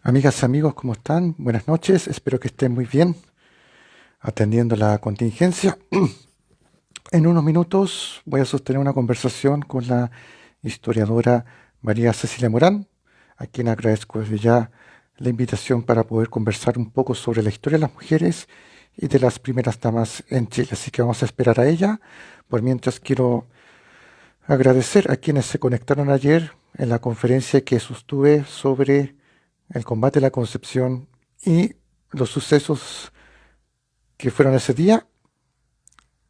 Amigas y amigos, ¿cómo están? Buenas noches, espero que estén muy bien, atendiendo la contingencia. En unos minutos voy a sostener una conversación con la historiadora María Cecilia Morán, a quien agradezco desde ya la invitación para poder conversar un poco sobre la historia de las mujeres y de las primeras damas en Chile. Así que vamos a esperar a ella. Por mientras quiero agradecer a quienes se conectaron ayer en la conferencia que sostuve sobre el combate a la Concepción y los sucesos que fueron ese día,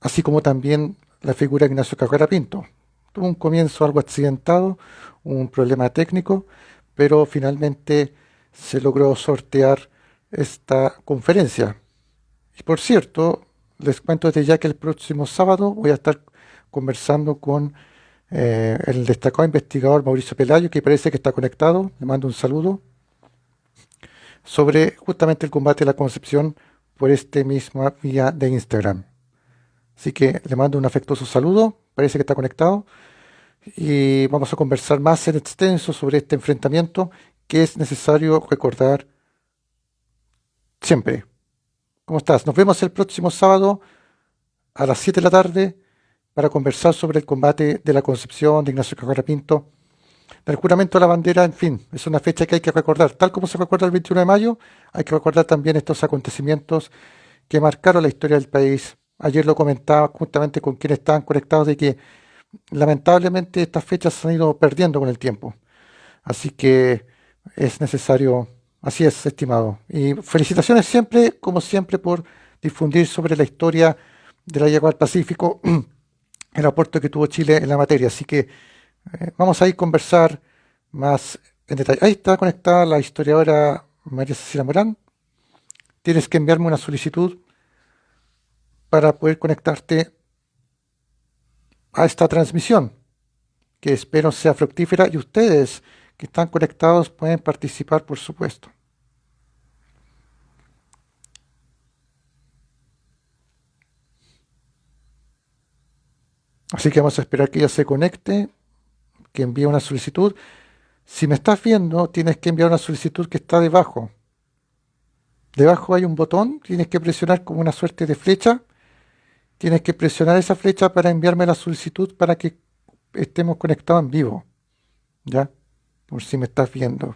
así como también la figura de Ignacio Carrera Pinto. Tuvo un comienzo algo accidentado, un problema técnico, pero finalmente se logró sortear esta conferencia. Y por cierto, les cuento desde ya que el próximo sábado voy a estar conversando con el destacado investigador Mauricio Pelayo, que parece que está conectado. Le mando un saludo sobre justamente el combate a la Concepción por este misma vía de Instagram. Así que le mando un afectuoso saludo, parece que está conectado, y vamos a conversar más en extenso sobre este enfrentamiento que es necesario recordar siempre. ¿Cómo estás? Nos vemos el próximo sábado a las 7 de la tarde para conversar sobre el combate de la Concepción de Ignacio Carrera Pinto, del juramento de la bandera. En fin, es una fecha que hay que recordar. Tal como se recuerda el 21 de mayo, hay que recordar también estos acontecimientos que marcaron la historia del país. Ayer lo comentaba justamente con quienes estaban conectados de que lamentablemente estas fechas se han ido perdiendo con el tiempo. Así que es necesario, así es, estimado. Y felicitaciones siempre, como siempre, por difundir sobre la historia de la llegada al Pacífico, el aporte que tuvo Chile en la materia. Así que vamos a ir a conversar más en detalle. Ahí está conectada la historiadora María Cecilia Morán. Tienes que enviarme una solicitud para poder conectarte a esta transmisión, que espero sea fructífera y ustedes que están conectados pueden participar, por supuesto. Así que vamos a esperar que ella se conecte, que envíe una solicitud. Si me estás viendo, tienes que enviar una solicitud que está debajo. Debajo hay un botón, tienes que presionar como una suerte de flecha. Tienes que presionar esa flecha para enviarme la solicitud para que estemos conectados en vivo. ¿Ya? Por si me estás viendo.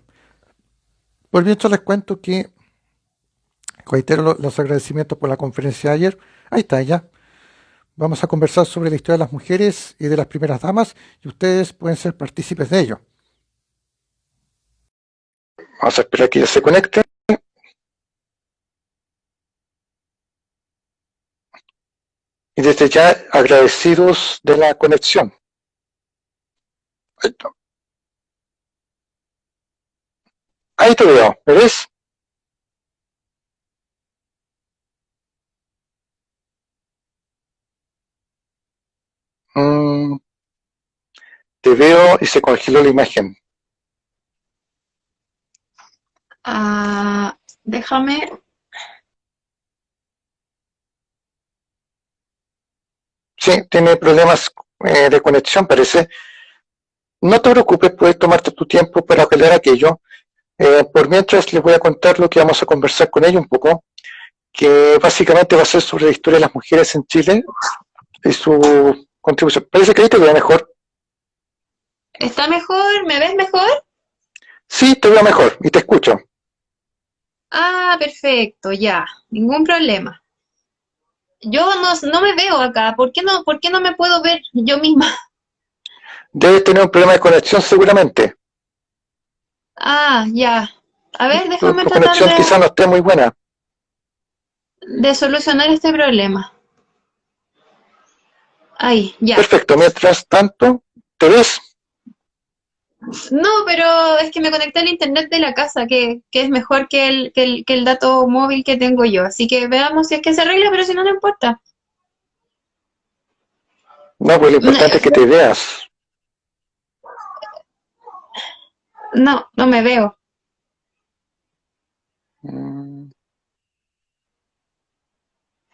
Por mientras les cuento que reitero los agradecimientos por la conferencia de ayer. Ahí está ella. Vamos a conversar sobre la historia de las mujeres y de las primeras damas y ustedes pueden ser partícipes de ello. Vamos a esperar que ella se conecte. Y desde ya agradecidos de la conexión. Ahí te veo, ¿me ves? Mm, te veo y se congeló la imagen. Déjame. Sí, tiene problemas de conexión, parece. No te preocupes, puedes tomarte tu tiempo para arreglar aquello. Por mientras les voy a contar lo que vamos a conversar con ella un poco, que básicamente va a ser sobre la historia de las mujeres en Chile y su contribución. Parece que ahí te veo mejor. ¿Está mejor? ¿Me ves mejor? Sí, te veo mejor y te escucho. Perfecto, ya. Ningún problema. Yo no me veo acá. Por qué no me puedo ver yo misma? Debes tener un problema de conexión seguramente. Ya. A ver, déjame Tu tratar conexión quizás no esté muy buena. de solucionar este problema. Ahí, ya. Perfecto, mientras tanto, ¿te ves? No, pero es que me conecté al internet de la casa, que es mejor que el dato móvil que tengo yo. Así que veamos si es que se arregla, pero si no, no importa. No, pues lo importante es que te veas. No, no me veo. Mm,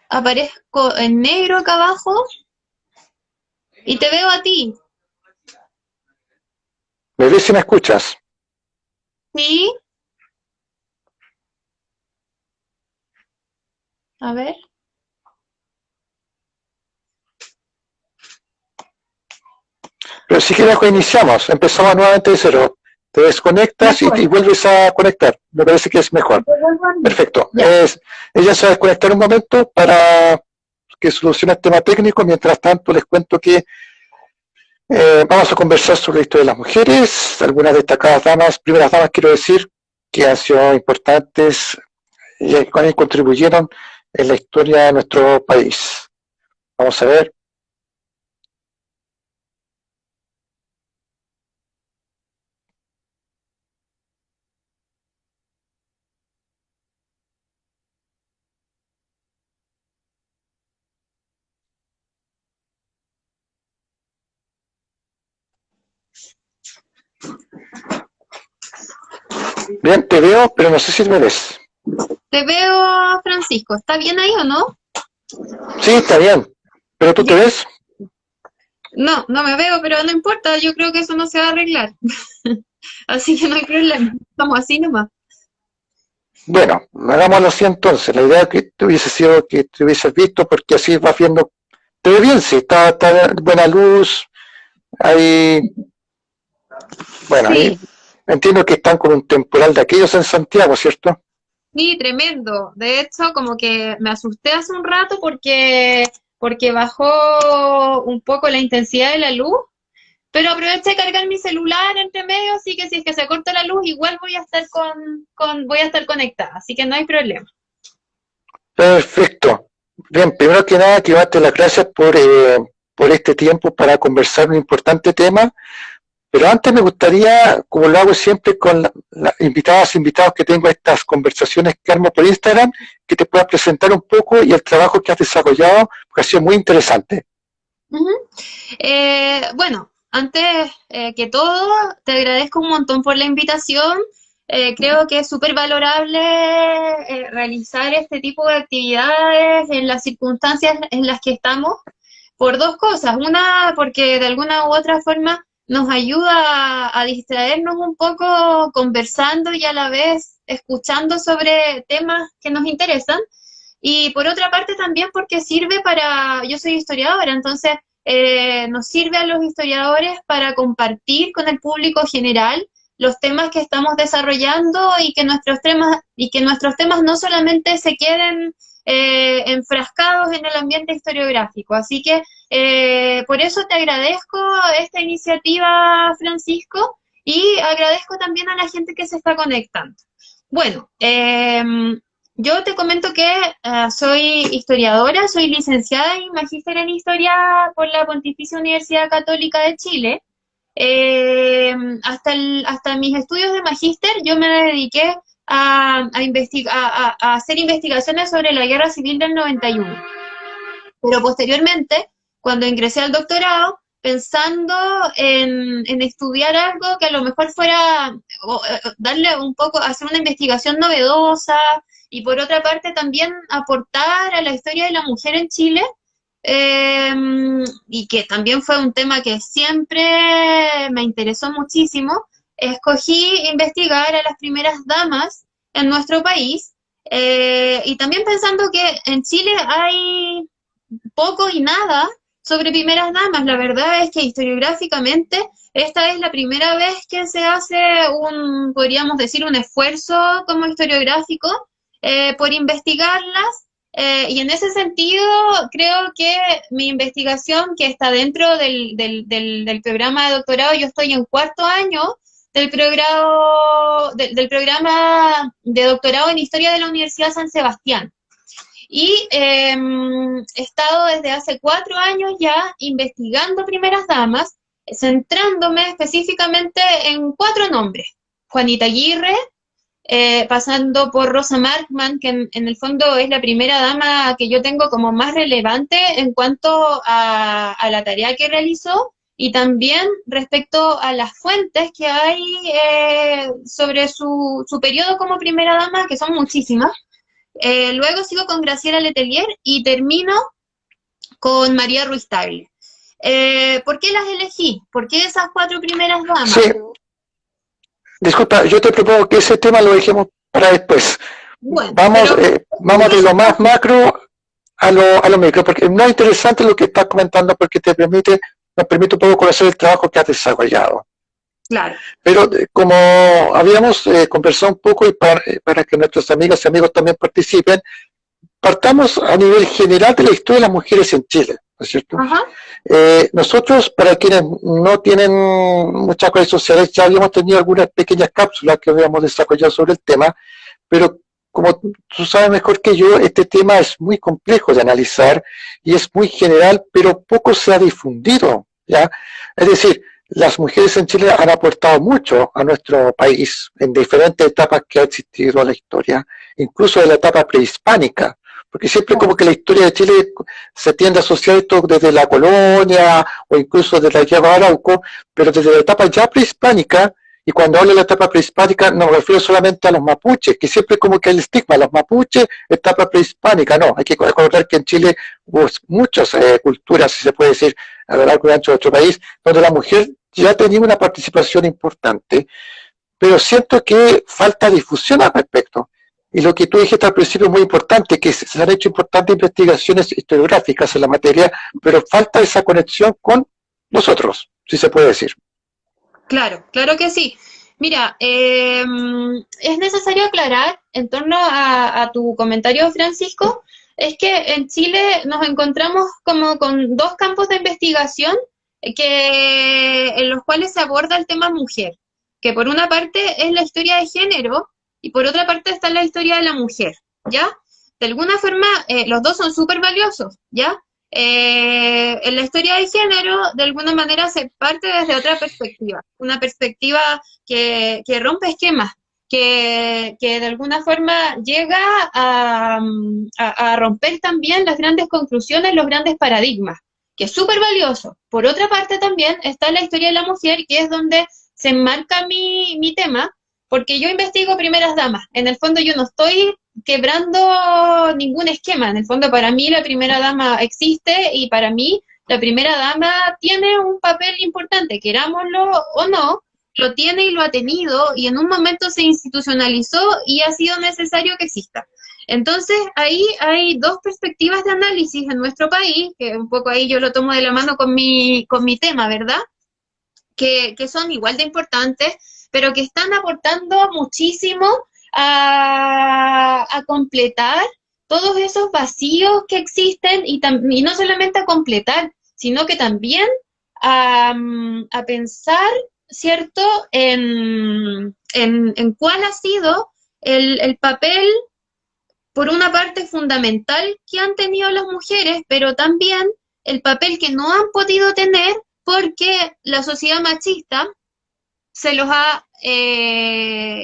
Aparezco en negro acá abajo y te veo a ti. ¿Me ves si me escuchas? ¿Sí? A ver. Pero si quieres reiniciamos, empezamos nuevamente de cero. Te desconectas y Mejor. vuelves a conectar. Me parece que es mejor. Te vuelvo a unir. Perfecto. Ya. Ella se va a desconectar un momento para que solucione el tema técnico. Mientras tanto, les cuento que vamos a conversar sobre la historia de las mujeres, algunas destacadas damas, primeras damas quiero decir, que han sido importantes y que contribuyeron en la historia de nuestro país. Vamos a ver. Bien, te veo, pero no sé si me ves. Te veo, Francisco. ¿Está bien ahí o no? Sí, está bien. ¿Pero tú te Ya. ves? No, no me veo, pero no importa. Yo creo que eso no se va a arreglar. Así que no hay problema. Estamos así nomás. Bueno, hagámoslo así entonces. La idea que te hubiese sido que te hubieses visto, porque así vas viendo. Te ve bien, sí, está buena luz. Hay, bueno, ahí Sí, entiendo que están con un temporal de aquellos en Santiago, ¿cierto? sí, tremendo. De hecho, como que me asusté hace un rato porque bajó un poco la intensidad de la luz, pero aproveché de cargar mi celular entre medio, así que si es que se corta la luz, igual voy a estar voy a estar conectada, así que no hay problema. Perfecto. Bien, primero que nada, quiero darte las gracias por este tiempo para conversar un importante tema. Pero antes me gustaría, como lo hago siempre con las invitadas e invitados que tengo a estas conversaciones que armo por Instagram, que te puedas presentar un poco y el trabajo que has desarrollado, porque ha sido muy interesante. Ujú. Bueno, antes que todo, te agradezco un montón por la invitación. Creo que es súper valorable realizar este tipo de actividades en las circunstancias en las que estamos, por dos cosas. Una, porque de alguna u otra forma nos ayuda a distraernos un poco conversando y a la vez escuchando sobre temas que nos interesan. Y por otra parte también porque sirve para, yo soy historiadora, entonces nos sirve a los historiadores para compartir con el público general los temas que estamos desarrollando y que nuestros temas no solamente se queden enfrascados en el ambiente historiográfico. Así que por eso te agradezco esta iniciativa, Francisco, y agradezco también a la gente que se está conectando. Bueno, yo te comento que soy historiadora, soy licenciada y magíster en historia por la Pontificia Universidad Católica de Chile. Hasta mis estudios de magíster yo me dediqué a hacer investigaciones sobre la Guerra Civil del 91. Pero posteriormente, cuando ingresé al doctorado, pensando en estudiar algo que a lo mejor fuera, darle un poco, hacer una investigación novedosa y por otra parte también aportar a la historia de la mujer en Chile, eh, y que también fue un tema que siempre me interesó muchísimo, escogí investigar a las primeras damas en nuestro país, y también pensando que en Chile hay poco y nada sobre primeras damas. La verdad es que historiográficamente esta es la primera vez que se hace podríamos decir, un esfuerzo como historiográfico por investigarlas. Y en ese sentido, creo que mi investigación, que está dentro del programa de doctorado, yo estoy en cuarto año del programa de doctorado en Historia de la Universidad San Sebastián. Y he estado desde hace 4 años ya investigando primeras damas, centrándome específicamente en 4 nombres. Juanita Aguirre, pasando por Rosa Markman, que en el fondo es la primera dama que yo tengo como más relevante en cuanto a la tarea que realizó, y también respecto a las fuentes que hay sobre su periodo como primera dama, que son muchísimas. Luego sigo con Graciela Letelier y termino con María Ruiz Tagle. ¿Por qué las elegí? ¿Por qué esas 4 primeras damas? Sí, disculpa, yo te propongo que ese tema lo dejemos para después, Bueno, Vamos, pero vamos de lo más macro a lo micro, porque no es interesante lo que estás comentando porque nos permite un poco conocer el trabajo que has desarrollado. claro, Pero como habíamos conversado un poco y para que nuestros amigas y amigos también participen, partamos a nivel general de la historia de las mujeres en Chile, ¿no es cierto? ajá, Nosotros, para quienes no tienen muchas redes sociales, ya habíamos tenido algunas pequeñas cápsulas que habíamos desarrollado sobre el tema, pero como tú sabes mejor que yo, este tema es muy complejo de analizar y es muy general, pero poco se ha difundido, ¿ya? Es decir, las mujeres en Chile han aportado mucho a nuestro país en diferentes etapas que ha existido la historia, incluso en la etapa prehispánica, porque siempre como claro, que la historia de Chile se tiende a asociar esto desde la colonia o incluso desde la guerra de Arauco, pero desde la etapa ya prehispánica, y cuando hablo de la etapa prehispánica no me refiero solamente a los mapuches, que siempre como que el estigma, los mapuches, etapa prehispánica, no, hay que recordar que en Chile hubo muchas culturas, si se puede decir, a lo largo y ancho de nuestro país, donde la mujer ya tenía una participación importante, pero siento que falta difusión al respecto. Y lo que tú dijiste al principio es muy importante, que se han hecho importantes investigaciones historiográficas en la materia, pero falta esa conexión con nosotros, si se puede decir. claro, claro que sí. Mira, es necesario aclarar en torno a tu comentario, Francisco, es que en Chile nos encontramos como con dos campos de investigación en los cuales se aborda el tema mujer, que por una parte es la historia de género y por otra parte está la historia de la mujer, ¿ya? De alguna forma, los dos son súper valiosos, ¿ya? En la historia de género, de alguna manera, se parte desde otra perspectiva, una perspectiva que rompe esquemas, que de alguna forma llega a romper también las grandes conclusiones, los grandes paradigmas, que es súper valioso. Por otra parte, también está la historia de la mujer, que es donde se enmarca mi tema, porque yo investigo primeras damas. En el fondo, yo no estoy quebrando ningún esquema. En el fondo, para mí la primera dama existe y para mí la primera dama tiene un papel importante, querámoslo o no, lo tiene y lo ha tenido y en un momento se institucionalizó y ha sido necesario que exista. Entonces, ahí hay dos perspectivas de análisis en nuestro país, que un poco ahí yo lo tomo de la mano con mi tema, ¿verdad? Que son igual de importantes, pero que están aportando muchísimo a completar todos esos vacíos que existen y no solamente a completar, sino que también a pensar, ¿cierto?, en cuál ha sido el papel, por una parte, fundamental que han tenido las mujeres, pero también el papel que no han podido tener porque la sociedad machista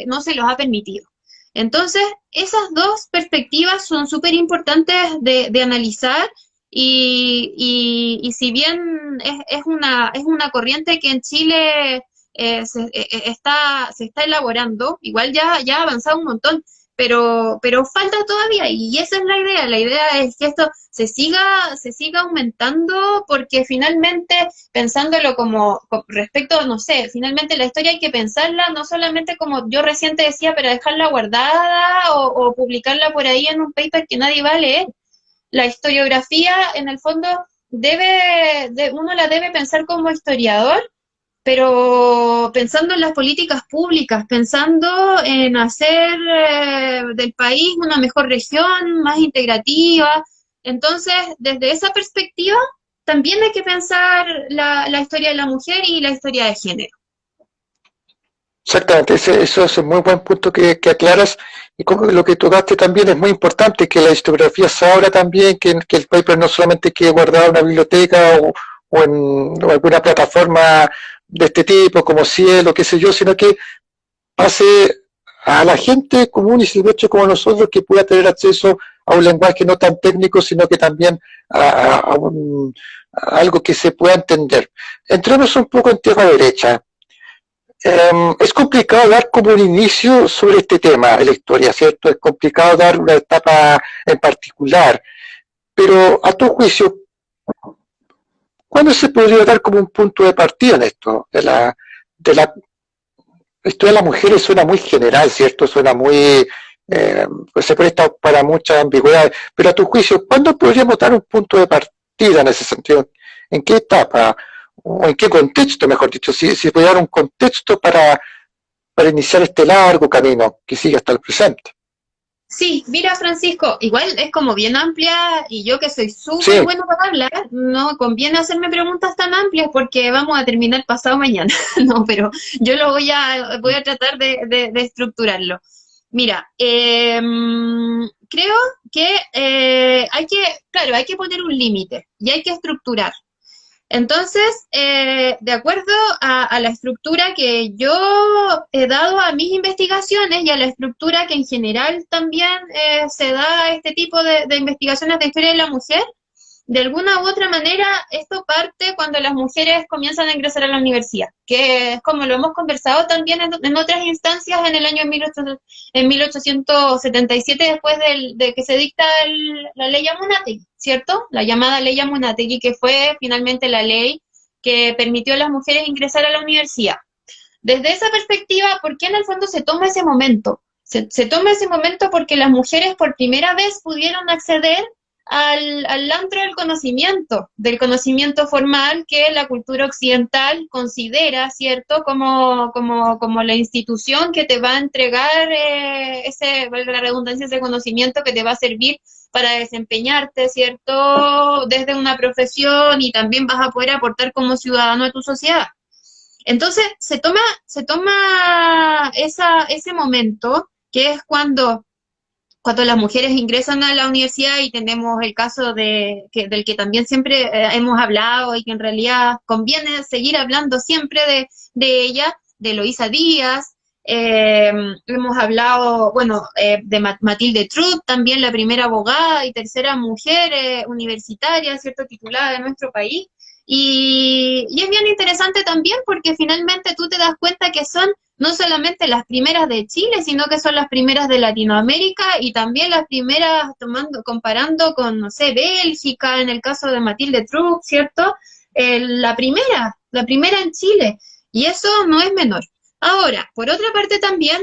no se los ha permitido. Entonces, esas dos perspectivas son súper importantes de analizar y si bien es una corriente que en Chile se está elaborando, igual ya ha avanzado un montón, pero falta todavía y esa es la idea es que esto se siga aumentando porque finalmente pensándolo como respecto, no sé, finalmente la historia hay que pensarla no solamente como yo recién te decía, para dejarla guardada o publicarla por ahí en un paper que nadie va a leer. La historiografía, en el fondo, uno la debe pensar como historiador, pero pensando en las políticas públicas, pensando en hacer del país una mejor región, más integrativa. Entonces, desde esa perspectiva, también hay que pensar la historia de la mujer y la historia de género. Exactamente, eso es un muy buen punto que aclaras y como lo que tocaste también es muy importante que la historiografía se abra también, que el paper no solamente quede guardado en una biblioteca o alguna plataforma de este tipo como Cielo, qué sé yo, sino que pase a la gente común y silvestre como nosotros que pueda tener acceso a un lenguaje no tan técnico, sino que también a algo que se pueda entender. Entremos un poco en tierra derecha. Es complicado dar como un inicio sobre este tema de la historia, ¿cierto? Es complicado dar una etapa en particular, pero a tu juicio, ¿cuándo se podría dar como un punto de partida en esto? De la historia de las mujeres suena muy general, ¿cierto? Suena muy pues se presta para muchas ambigüedades. Pero a tu juicio, ¿cuándo podríamos dar un punto de partida en ese sentido? ¿En qué etapa? ¿O en qué contexto, mejor dicho? Si puede dar un contexto para iniciar este largo camino que sigue hasta el presente. Sí, mira Francisco, igual es como bien amplia y yo que soy súper Sí, bueno para hablar, no conviene hacerme preguntas tan amplias porque vamos a terminar pasado mañana. No, pero yo lo voy a tratar de estructurarlo. Mira, creo que claro, hay que poner un límite y hay que estructurar. Entonces, de acuerdo a la estructura que yo he dado a mis investigaciones y a la estructura que en general también se da a este tipo de investigaciones de historia de la mujer, de alguna u otra manera esto parte cuando las mujeres comienzan a ingresar a la universidad, que es como lo hemos conversado también en otras instancias en el año 1877, después de que se dicta la ley Amunátegui, ¿cierto? La llamada ley Amunátegui, que fue finalmente la ley que permitió a las mujeres ingresar a la universidad. Desde esa perspectiva, ¿por qué en el fondo se toma ese momento? Se toma ese momento porque las mujeres por primera vez pudieron acceder al antro del conocimiento formal que la cultura occidental considera, ¿cierto?, como la institución que te va a entregar valga la redundancia, ese conocimiento que te va a servir para desempeñarte, ¿cierto?, desde una profesión y también vas a poder aportar como ciudadano a tu sociedad. Entonces, se toma ese momento, que es cuando las mujeres ingresan a la universidad y tenemos el caso del que también siempre hemos hablado y que en realidad conviene seguir hablando siempre de ella, de Eloísa Díaz. Hemos hablado, bueno, de Matilde Truth, también la primera abogada y tercera mujer universitaria, ¿cierto?, titulada de nuestro país. Y es bien interesante también porque finalmente tú te das cuenta que son no solamente las primeras de Chile, sino que son las primeras de Latinoamérica y también las primeras comparando con, no sé, Bélgica, en el caso de Matilde Truth, ¿cierto? La primera en Chile, y eso no es menor. Ahora, por otra parte también,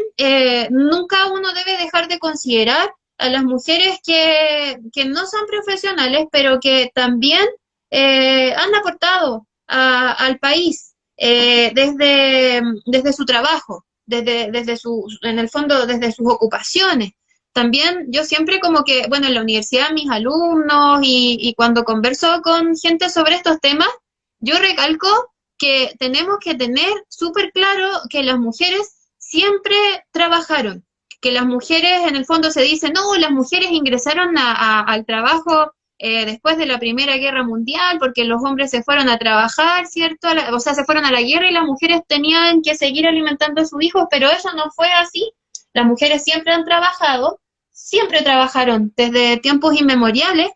nunca uno debe dejar de considerar a las mujeres que no son profesionales, pero que también han aportado al país desde su trabajo, en el fondo, desde sus ocupaciones. También yo siempre como que, bueno, en la universidad mis alumnos y cuando converso con gente sobre estos temas, yo recalco que tenemos que tener súper claro que las mujeres siempre trabajaron, que las mujeres en el fondo se dice, no, las mujeres ingresaron al trabajo después de la Primera Guerra Mundial, porque los hombres se fueron a trabajar, ¿cierto? O sea, se fueron a la guerra y las mujeres tenían que seguir alimentando a sus hijos, pero eso no fue así. Las mujeres siempre han trabajado, siempre trabajaron desde tiempos inmemoriales,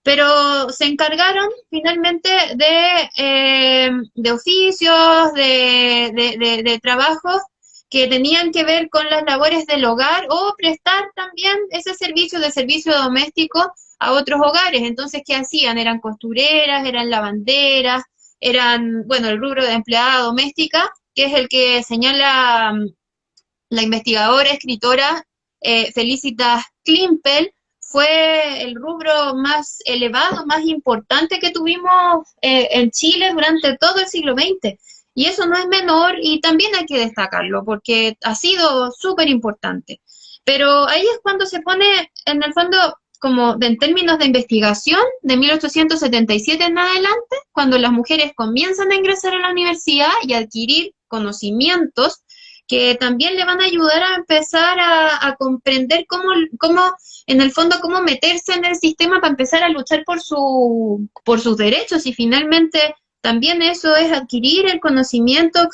pero se encargaron finalmente de oficios, de trabajos que tenían que ver con las labores del hogar o prestar también ese servicio de servicio doméstico a otros hogares. Entonces, ¿qué hacían? Eran costureras, eran lavanderas, eran, bueno, el rubro de empleada doméstica, que es el que señala la investigadora, escritora Felicitas Klimpel, fue el rubro más elevado, más importante que tuvimos en Chile durante todo el siglo XX. Y eso no es menor y también hay que destacarlo porque ha sido súper importante. Pero ahí es cuando se pone, en el fondo, como en términos de investigación, de 1877 en adelante, cuando las mujeres comienzan a ingresar a la universidad y a adquirir conocimientos que también le van a ayudar a empezar a comprender cómo, en el fondo, cómo meterse en el sistema para empezar a luchar por sus derechos y finalmente también eso es adquirir el conocimiento,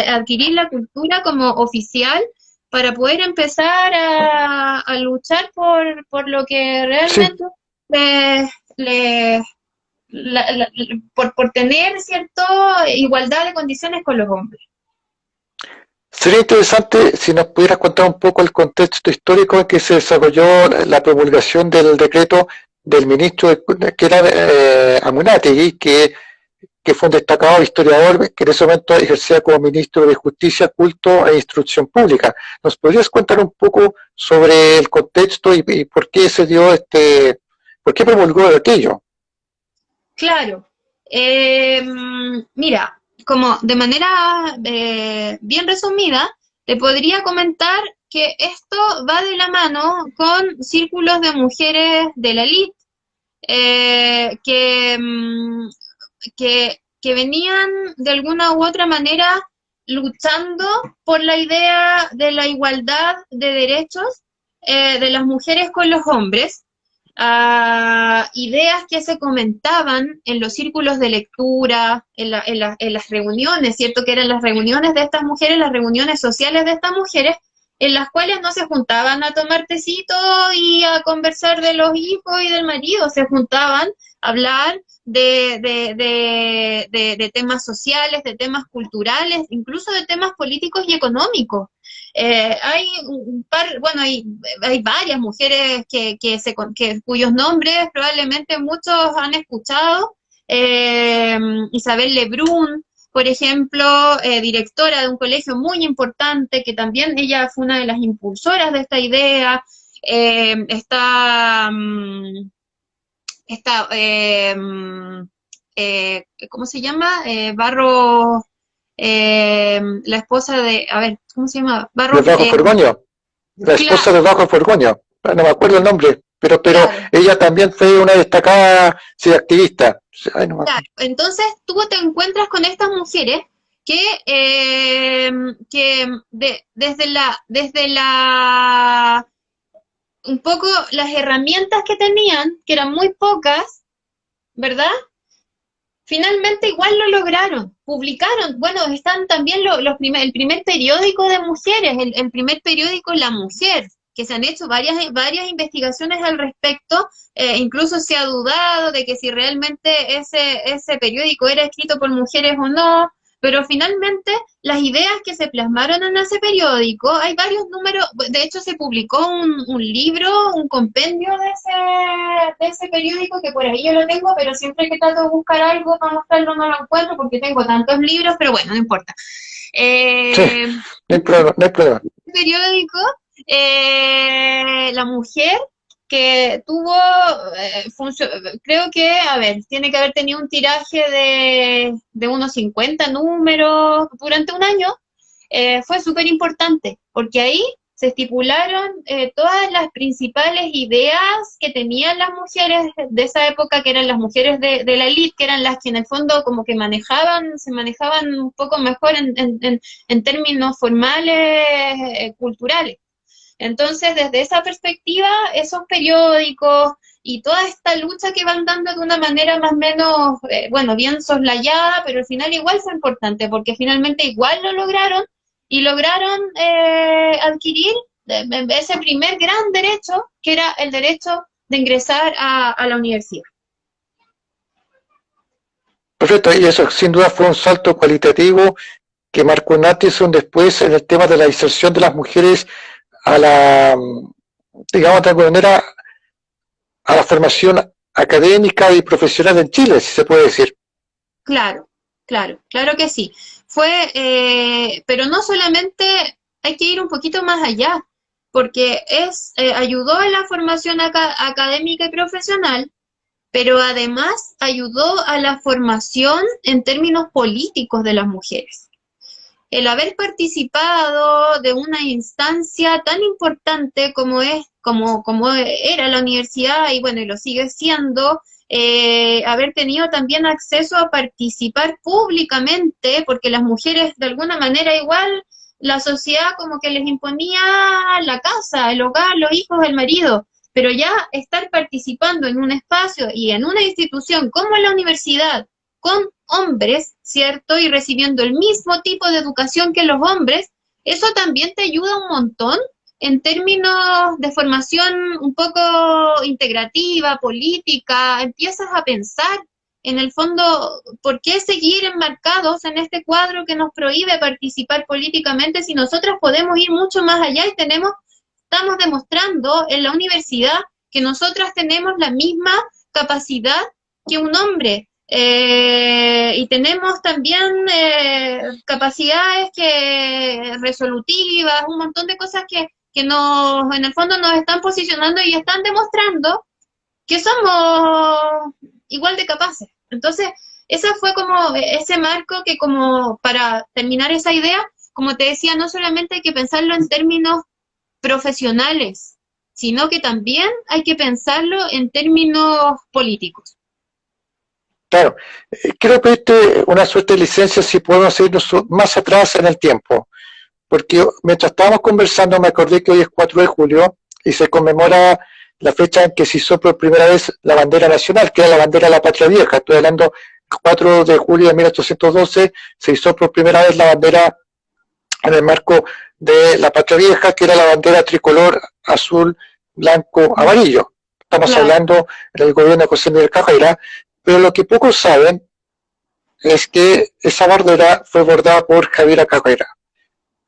adquirir la cultura como oficial para poder empezar a luchar por lo que sí. realmente por tener cierta igualdad de condiciones con los hombres. Sería interesante si nos pudieras contar un poco el contexto histórico en que se desarrolló la promulgación del decreto del ministro que era Amunátegui, que que fue un destacado historiador que en ese momento ejercía como ministro de Justicia, Culto e Instrucción Pública. ¿Nos podrías contar un poco sobre el contexto y por qué se dio por qué promulgó aquello? Claro. Eh, Mira, como de manera bien resumida, te podría comentar que esto va de la mano con círculos de mujeres de la élite que venían de alguna u otra manera luchando por la idea de la igualdad de derechos de las mujeres con los hombres, ideas que se comentaban en los círculos de lectura, en las reuniones, ¿cierto? Que eran las reuniones de estas mujeres, las reuniones sociales de estas mujeres, en las cuales no se juntaban a tomar tecito y a conversar de los hijos y del marido, se juntaban a hablar de temas sociales, de temas culturales, incluso de temas políticos y económicos. Hay un par, bueno, hay varias mujeres cuyos nombres probablemente muchos han escuchado. Isabel Lebrun, por ejemplo, directora de un colegio muy importante, que también ella fue una de las impulsoras de esta idea. Está ¿cómo se llama? Barro, la esposa de, a ver, ¿cómo se llama? De Barro, Bajo Forgoño, la esposa claro, de Bajo Forgoño, no me acuerdo el nombre, pero claro, ella también fue una destacada, sí, activista. Ay, no me claro. acuerdo. Entonces tú te encuentras con estas mujeres desde un poco las herramientas que tenían, que eran muy pocas, ¿verdad? Finalmente igual lo lograron, publicaron, bueno, están también el primer periódico de mujeres, el primer periódico La Mujer, que se han hecho varias investigaciones al respecto, incluso se ha dudado de que si realmente ese periódico era escrito por mujeres o no, pero finalmente las ideas que se plasmaron en ese periódico, hay varios números, de hecho se publicó un libro, un compendio de ese periódico, que por ahí yo lo tengo, pero siempre que trato de buscar algo para mostrarlo no lo encuentro porque tengo tantos libros, pero bueno, no importa. Sí, Eh, no hay problema, no hay problema. Periódico, La Mujer, que tuvo, creo que, a ver, tiene que haber tenido un tiraje de unos 50 números durante un año. Fue súper importante, porque ahí se estipularon todas las principales ideas que tenían las mujeres de esa época, que eran las mujeres de la élite, que eran las que en el fondo como que se manejaban un poco mejor en términos formales, culturales. Entonces, desde esa perspectiva, esos periódicos y toda esta lucha que van dando de una manera más o menos, bueno, bien soslayada, pero al final igual fue importante, porque finalmente igual lo lograron y lograron adquirir ese primer gran derecho, que era el derecho de ingresar a la universidad. Perfecto, y eso sin duda fue un salto cualitativo que marcó un antes y un después en el tema de la inserción de las mujeres a la, digamos de alguna manera, a la formación académica y profesional en Chile, si se puede decir. Claro, claro que sí. Pero no solamente hay que ir un poquito más allá, porque ayudó a la formación académica y profesional, pero además ayudó a la formación en términos políticos de las mujeres. El haber participado de una instancia tan importante como era la universidad, y bueno, y lo sigue siendo, haber tenido también acceso a participar públicamente, porque las mujeres de alguna manera igual, la sociedad como que les imponía la casa, el hogar, los hijos, el marido, pero ya estar participando en un espacio y en una institución como la universidad, con hombres, ¿cierto? Y recibiendo el mismo tipo de educación que los hombres, eso también te ayuda un montón en términos de formación un poco integrativa, política, empiezas a pensar en el fondo, ¿por qué seguir enmarcados en este cuadro que nos prohíbe participar políticamente si nosotras podemos ir mucho más allá y estamos demostrando en la universidad que nosotras tenemos la misma capacidad que un hombre? Y tenemos también capacidades resolutivas, un montón de cosas que en el fondo nos están posicionando y están demostrando que somos igual de capaces. Entonces, ese fue como ese marco que como para terminar esa idea, como te decía, no solamente hay que pensarlo en términos profesionales, sino que también hay que pensarlo en términos políticos. Claro, quiero pedirte una suerte de licencia si podemos irnos más atrás en el tiempo, porque mientras estábamos conversando me acordé que hoy es 4 de julio y se conmemora la fecha en que se hizo por primera vez la bandera nacional, que era la bandera de la Patria Vieja. Estoy hablando 4 de julio de 1812, se hizo por primera vez la bandera en el marco de la Patria Vieja, que era la bandera tricolor azul, blanco, amarillo. Estamos Claro, hablando del gobierno de José Miguel Carrera, pero lo que pocos saben es que esa bandera fue bordada por Javiera Carrera,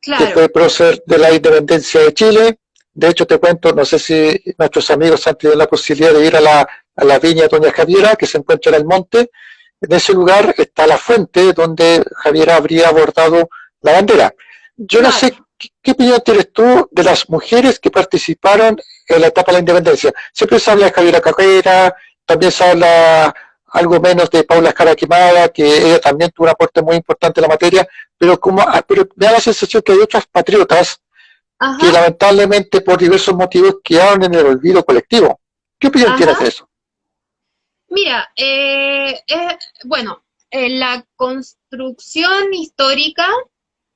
que claro. fue prócer de la independencia de Chile. De hecho, te cuento, no sé si nuestros amigos han tenido la posibilidad de ir a la viña de Doña Javiera, que se encuentra en el monte. En ese lugar está la fuente donde Javiera habría bordado la bandera. Yo no Claro. sé qué opinión tienes tú de las mujeres que participaron en la etapa de la independencia. Siempre se habla de Javiera Carrera, también se habla algo menos de Paula Escara Quemada, que ella también tuvo un aporte muy importante en la materia, pero me da la sensación que hay otras patriotas Ajá, que lamentablemente por diversos motivos quedaron en el olvido colectivo. ¿Qué opinión ajá. tienes de eso? Mira, bueno, la construcción histórica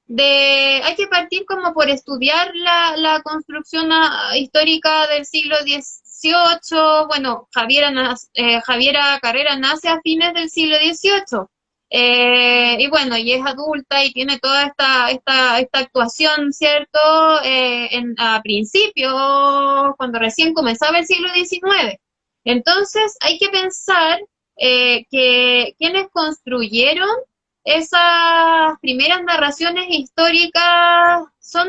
hay que partir como por estudiar la construcción histórica del siglo XVIII. Bueno, Javiera Carrera nace a fines del siglo XVIII. Y bueno, y es adulta y tiene toda esta actuación, ¿cierto? A principios, cuando recién comenzaba el siglo XIX. Entonces, hay que pensar que quienes construyeron esas primeras narraciones históricas son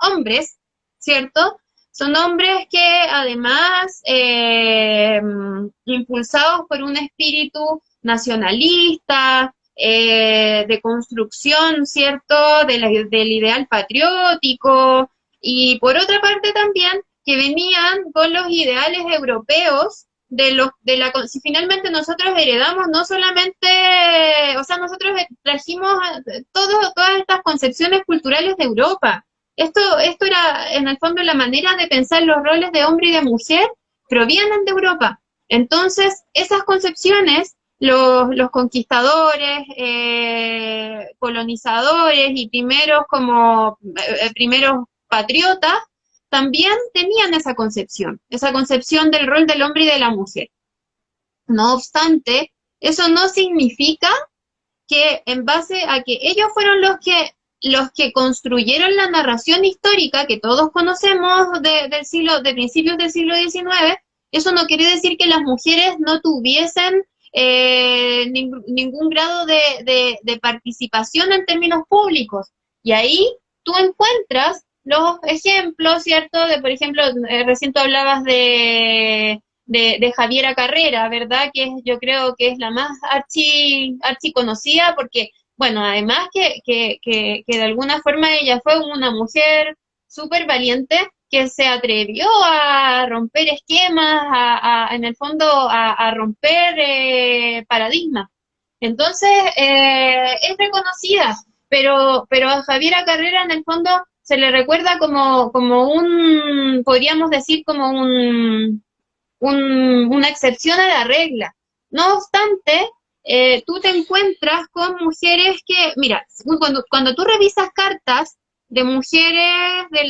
hombres, ¿cierto? Son hombres que además, impulsados por un espíritu nacionalista, de construcción, ¿cierto?, del ideal patriótico, y por otra parte también que venían con los ideales europeos si finalmente nosotros heredamos no solamente, o sea, nosotros trajimos todas estas concepciones culturales de Europa. Esto era, en el fondo, la manera de pensar los roles de hombre y de mujer provienen de Europa. Entonces, esas concepciones, los conquistadores, colonizadores y primeros patriotas, también tenían esa concepción del rol del hombre y de la mujer. No obstante, eso no significa que en base a que ellos fueron los que construyeron la narración histórica que todos conocemos de principios del siglo XIX, eso no quiere decir que las mujeres no tuviesen ningún grado de participación en términos públicos. Y ahí tú encuentras los ejemplos, ¿cierto? Por ejemplo, recién tú hablabas de Javiera Carrera, ¿verdad? Yo creo que es la más archi conocida porque, bueno, además que de alguna forma ella fue una mujer súper valiente que se atrevió a romper esquemas, en el fondo a romper paradigmas. Entonces, es reconocida, pero a Javiera Carrera en el fondo se le recuerda podríamos decir, como una excepción a la regla. No obstante, tú te encuentras con mujeres mira, cuando tú revisas cartas de mujeres de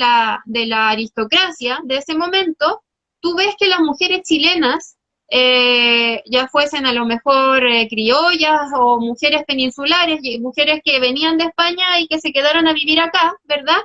la aristocracia de ese momento, tú ves que las mujeres chilenas, ya fuesen a lo mejor criollas o mujeres peninsulares, mujeres que venían de España y que se quedaron a vivir acá, ¿verdad?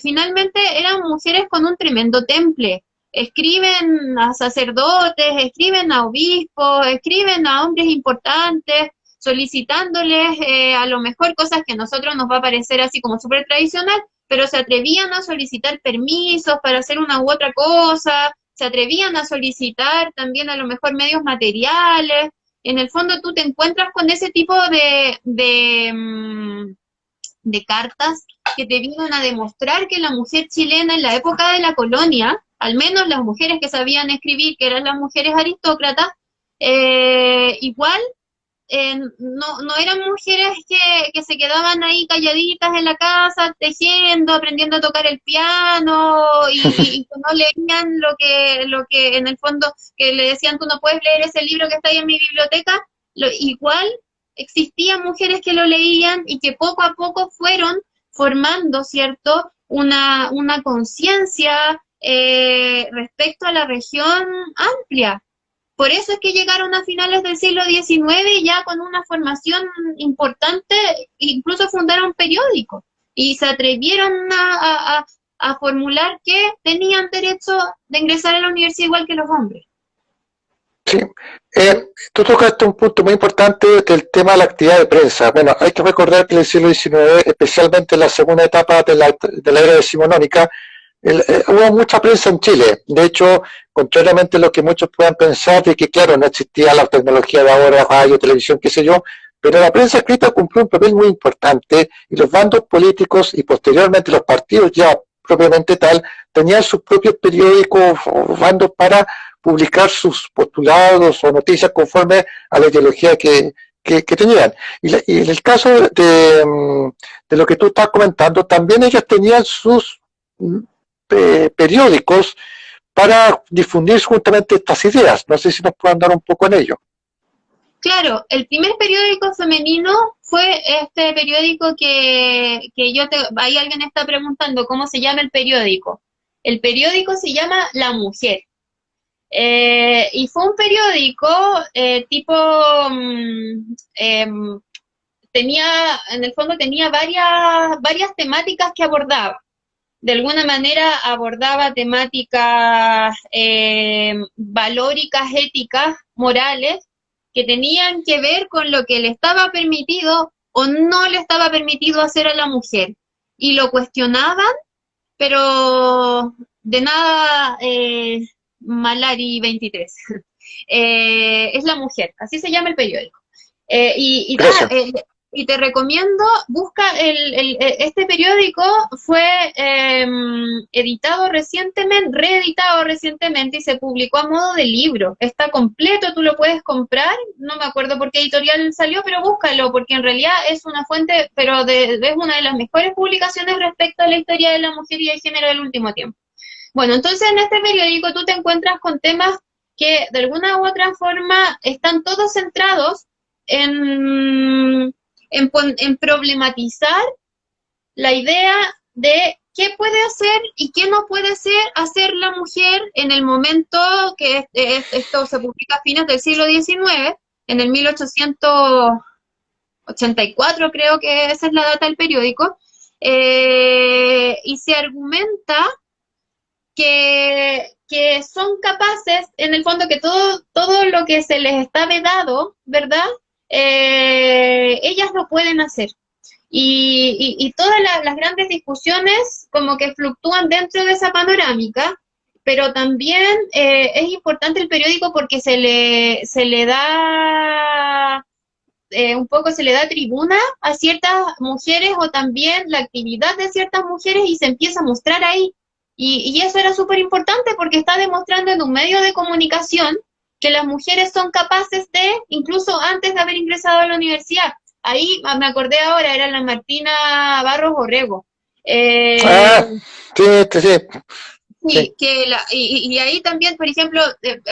Finalmente eran mujeres con un tremendo temple. Escriben a sacerdotes, escriben a obispos, escriben a hombres importantes, solicitándoles a lo mejor cosas que a nosotros nos va a parecer así como súper tradicional, pero se atrevían a solicitar permisos para hacer una u otra cosa, se atrevían a solicitar también a lo mejor medios materiales. en el fondo tú te encuentras con ese tipo de cartas que te vienen a demostrar que la mujer chilena en la época de la colonia, al menos las mujeres que sabían escribir, que eran las mujeres aristócratas, igual no eran mujeres que se quedaban ahí calladitas en la casa, tejiendo, aprendiendo a tocar el piano y que no leían lo que en el fondo, que le decían tú no puedes leer ese libro que está ahí en mi biblioteca, igual existían mujeres que lo leían y que poco a poco fueron formando, ¿cierto?, una conciencia respecto a la región amplia. Por eso es que llegaron a finales del siglo XIX ya con una formación importante, incluso fundaron periódicos y se atrevieron a formular que tenían derecho de ingresar a la universidad igual que los hombres. Sí, tú tocaste un punto muy importante del tema de la actividad de prensa. Bueno, hay que recordar que en el siglo XIX, especialmente en la segunda etapa de la era decimonónica, hubo mucha prensa en Chile. De hecho, contrariamente a lo que muchos puedan pensar, de que claro, no existía la tecnología de ahora, radio, televisión, qué sé yo, pero la prensa escrita cumplió un papel muy importante y los bandos políticos y posteriormente los partidos ya propiamente tal, tenían sus propios periódicos o bandos para publicar sus postulados o noticias conforme a la ideología que tenían. Y en el caso de lo que tú estás comentando, también ellos tenían sus periódicos para difundir justamente estas ideas. No sé si nos pueden dar un poco en ello. Claro, el primer periódico femenino fue este periódico ahí alguien está preguntando cómo se llama el periódico. El periódico se llama La Mujer. Y fue un periódico tipo, en el fondo tenía varias temáticas que abordaba. De alguna manera abordaba temáticas valóricas, éticas, morales, que tenían que ver con lo que le estaba permitido o no le estaba permitido hacer a la mujer. Y lo cuestionaban, pero de nada Malari 23. Es La Mujer, así se llama el periódico. Y te recomiendo, busca este periódico, fue reeditado recientemente y se publicó a modo de libro. Está completo, tú lo puedes comprar, no me acuerdo por qué editorial salió, pero búscalo, porque en realidad es una fuente, pero es una de las mejores publicaciones respecto a la historia de la mujer y del género del último tiempo. Bueno, entonces en este periódico tú te encuentras con temas que de alguna u otra forma están todos centrados en problematizar la idea de qué puede hacer y qué no puede hacer la mujer en el momento que esto se publica a fines del siglo XIX, en el 1884 creo que esa es la data del periódico, y se argumenta que son capaces, en el fondo, que todo lo que se les está vedado, ¿verdad?, ellas lo pueden hacer. Y todas las grandes discusiones como que fluctúan dentro de esa panorámica, pero también es importante el periódico porque se le da un poco, se le da tribuna a ciertas mujeres o también la actividad de ciertas mujeres y se empieza a mostrar ahí. Y eso era súper importante porque está demostrando en un medio de comunicación que las mujeres son capaces de, incluso antes de haber ingresado a la universidad. Ahí me acordé ahora, era la Martina Barros Orrego. Sí. Sí, y ahí también, por ejemplo,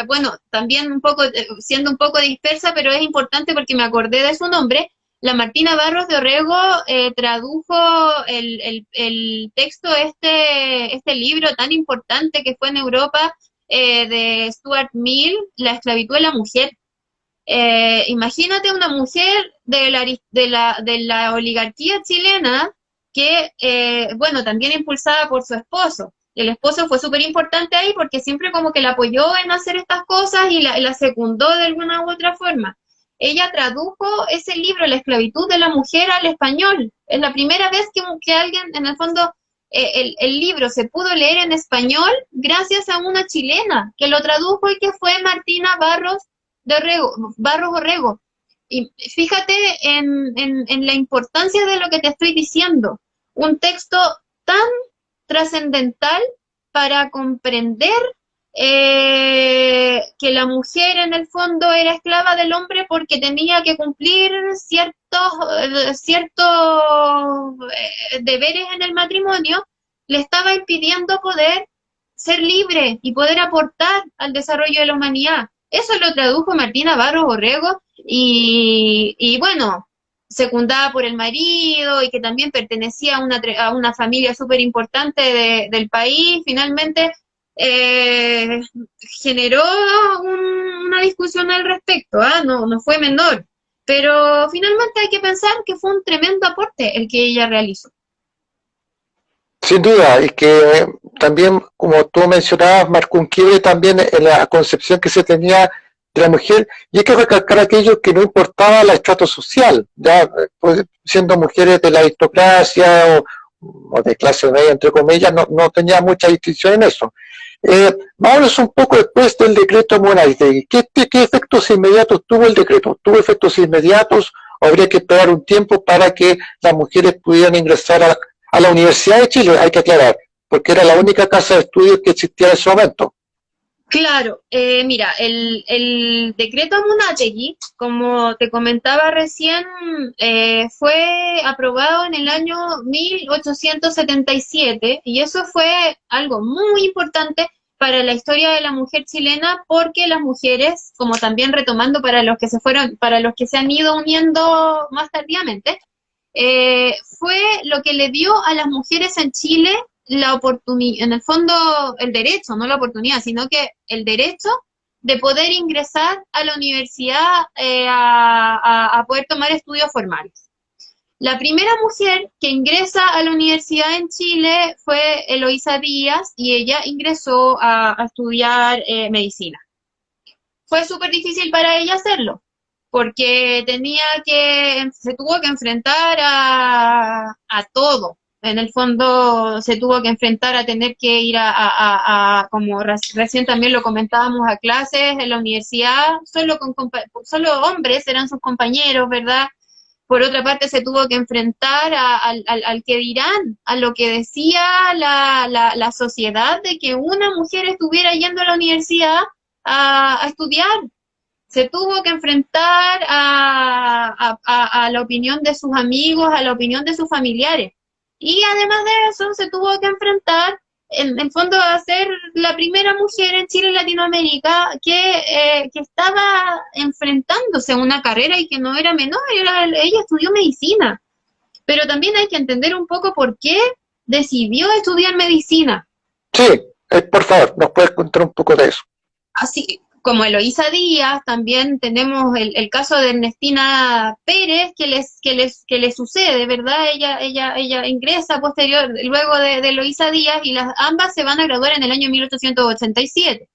bueno, también un poco, siendo un poco dispersa, pero es importante porque me acordé de su nombre. La Martina Barros de Orrego tradujo el texto, este libro tan importante que fue en Europa, de Stuart Mill, La esclavitud de la mujer. Imagínate una mujer de la oligarquía chilena que, bueno, también impulsada por su esposo. El esposo fue súper importante ahí porque siempre como que la apoyó en hacer estas cosas y la secundó de alguna u otra forma. Ella tradujo ese libro, La esclavitud de la mujer, al español. Es la primera vez que alguien, en el fondo, el libro se pudo leer en español gracias a una chilena que lo tradujo y que fue Martina Barros Barros Orrego. Y fíjate en la importancia de lo que te estoy diciendo. Un texto tan trascendental para comprender que la mujer en el fondo era esclava del hombre porque tenía que cumplir ciertos deberes en el matrimonio, le estaba impidiendo poder ser libre y poder aportar al desarrollo de la humanidad. Eso lo tradujo Martina Barros Orrego y bueno, secundada por el marido y que también pertenecía a una familia súper importante del país, finalmente eh, generó una discusión al respecto, no fue menor, pero finalmente hay que pensar que fue un tremendo aporte el que ella realizó. Sin duda, y que también, como tú mencionabas, marcó un quiebre también en la concepción que se tenía de la mujer, y hay que recalcar aquello que no importaba el estrato social, ya pues, siendo mujeres de la aristocracia o de clase media, entre comillas, no tenía mucha distinción en eso. Vámonos un poco después del decreto Monastery. ¿Qué efectos inmediatos tuvo el decreto? ¿Tuvo efectos inmediatos o habría que esperar un tiempo para que las mujeres pudieran ingresar a la Universidad de Chile? Hay que aclarar, porque era la única casa de estudios que existía en ese momento. Claro, mira, el decreto Munategui, como te comentaba recién, fue aprobado en el año 1877 y eso fue algo muy importante para la historia de la mujer chilena porque las mujeres, como también retomando para los que se han ido uniendo más tardíamente, fue lo que le dio a las mujeres en Chile la oportunidad, en el fondo el derecho, no la oportunidad, sino que el derecho de poder ingresar a la universidad a poder tomar estudios formales. La primera mujer que ingresa a la universidad en Chile fue Eloísa Díaz y ella ingresó a estudiar medicina. Fue súper difícil para ella hacerlo, porque se tuvo que enfrentar a todo. En el fondo se tuvo que enfrentar a tener que ir como recién también lo comentábamos, a clases en la universidad, solo hombres eran sus compañeros, ¿verdad? Por otra parte se tuvo que enfrentar al que dirán, a lo que decía la sociedad de que una mujer estuviera yendo a la universidad a estudiar. Se tuvo que enfrentar a la opinión de sus amigos, a la opinión de sus familiares. Y además de eso, se tuvo que enfrentar, en el fondo, a ser la primera mujer en Chile y Latinoamérica que estaba enfrentándose a una carrera y que no era menor, ella estudió medicina. Pero también hay que entender un poco por qué decidió estudiar medicina. Sí, por favor, ¿nos puedes contar un poco de eso? Así como Eloísa Díaz, también tenemos el caso de Ernestina Pérez, que le sucede, ¿verdad? Ella ingresa luego de Eloísa Díaz, y ambas se van a graduar en el año 1887.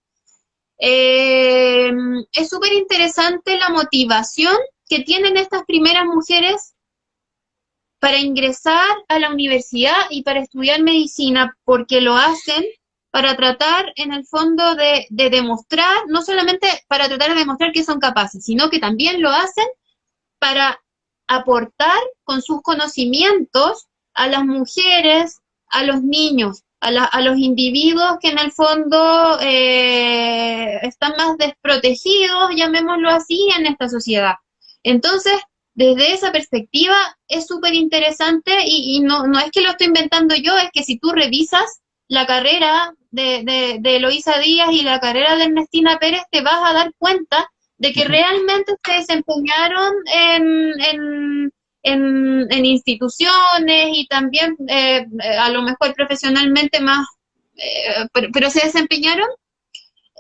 Es súper interesante la motivación que tienen estas primeras mujeres para ingresar a la universidad y para estudiar medicina, porque lo hacen para tratar, en el fondo, de demostrar, no solamente para tratar de demostrar que son capaces, sino que también lo hacen para aportar con sus conocimientos a las mujeres, a los niños, a los individuos que en el fondo están más desprotegidos, llamémoslo así, en esta sociedad. Entonces, desde esa perspectiva es súper interesante y no es que lo estoy inventando yo, es que si tú revisas la carrera de Eloísa Díaz y la carrera de Ernestina Pérez, te vas a dar cuenta de que realmente se desempeñaron en instituciones y también a lo mejor profesionalmente más, pero se desempeñaron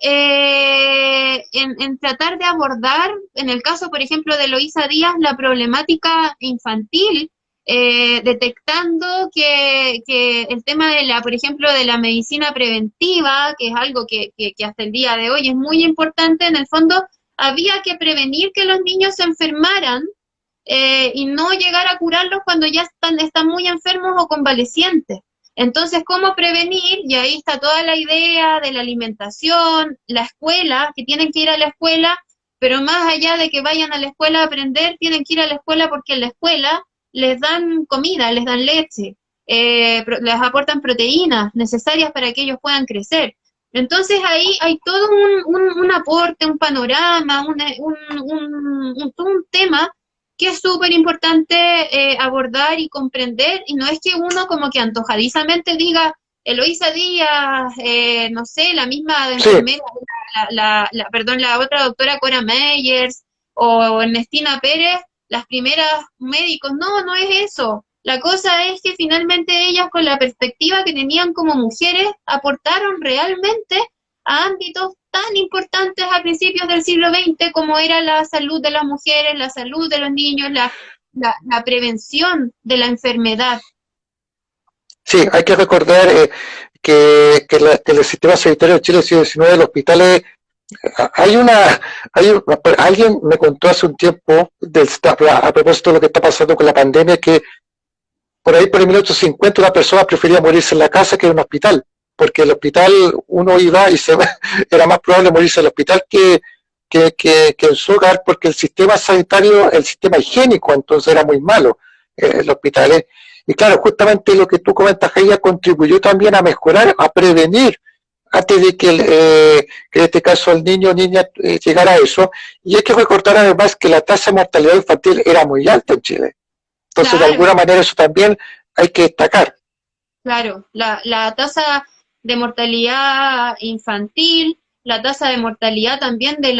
en tratar de abordar, en el caso, por ejemplo, de Eloísa Díaz, la problemática infantil, detectando que el tema por ejemplo, de la medicina preventiva, que es algo que hasta el día de hoy es muy importante, en el fondo había que prevenir que los niños se enfermaran y no llegar a curarlos cuando ya están muy enfermos o convalecientes. Entonces, ¿cómo prevenir? Y ahí está toda la idea de la alimentación, la escuela, que tienen que ir a la escuela, pero más allá de que vayan a la escuela a aprender, tienen que ir a la escuela porque en la escuela les dan comida, les dan leche, les aportan proteínas necesarias para que ellos puedan crecer. Entonces ahí hay todo un aporte, un panorama, todo un tema que es súper importante abordar y comprender, y no es que uno como que antojadizamente diga, Eloísa Díaz, no sé, la misma Sí, enfermera, perdón, la otra doctora Cora Meyers o Ernestina Pérez, las primeras médicos, no, no es eso. La cosa es que finalmente ellas con la perspectiva que tenían como mujeres aportaron realmente a ámbitos tan importantes a principios del siglo XX como era la salud de las mujeres, la salud de los niños, la prevención de la enfermedad. sí, hay que recordar que el sistema sanitario de Chile, el siglo XIX, los hospitales, hay una, alguien me contó hace un tiempo, a propósito de lo que está pasando con la pandemia, que por ahí por el 1850 una persona prefería morirse en la casa que en un hospital, porque el hospital uno iba y era más probable morirse en el hospital que en su hogar, porque el sistema sanitario, el sistema higiénico entonces era muy malo en los hospitales. Y claro, justamente lo que tú comentas, ella contribuyó también a mejorar, a prevenir antes de que en este caso el niño o niña llegara a eso. Y hay que recordar además que la tasa de mortalidad infantil era muy alta en Chile. Entonces, de Claro, alguna manera, eso también hay que destacar. claro, la tasa de mortalidad infantil, la tasa de mortalidad también de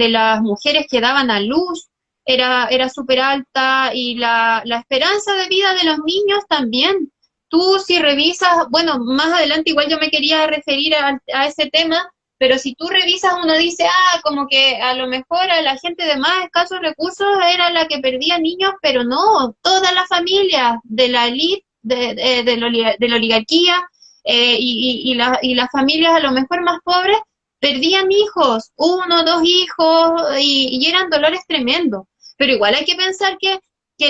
las mujeres que daban a luz era súper alta, y la esperanza de vida de los niños también. Tú si revisas, bueno, más adelante igual yo me quería referir a ese tema, pero si tú revisas uno dice, como que a lo mejor a la gente de más escasos recursos era la que perdía niños, pero no, todas las familias de la élite de la oligarquía, y las familias a lo mejor más pobres perdían hijos, uno, dos hijos, y eran dolores tremendos. Pero igual hay que pensar que